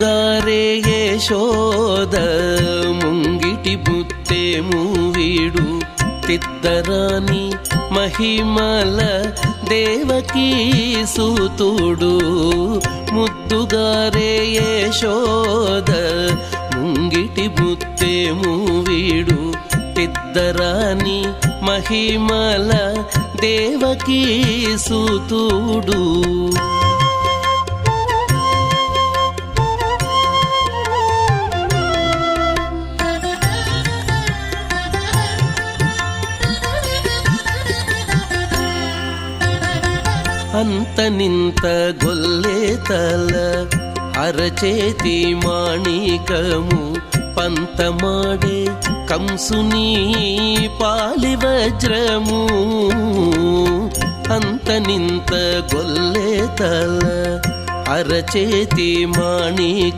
గారే యశోద ముంగిటి బుత్తే మూవీడు తిద్దరాని మహిమల దేవకీ సూతుడు. ముద్దుగారే యశోద ముంగిటి బుత్తే మూవీడు తిద్దరాని మహిమల దేవకీ సూతుడు. అంత నింత గొల్లే తల అరచేతి మాణికము పంతమాడే కంసుని పాలి వజ్రము. అంత నింత గొల్లే తల అరచేతి మాణిక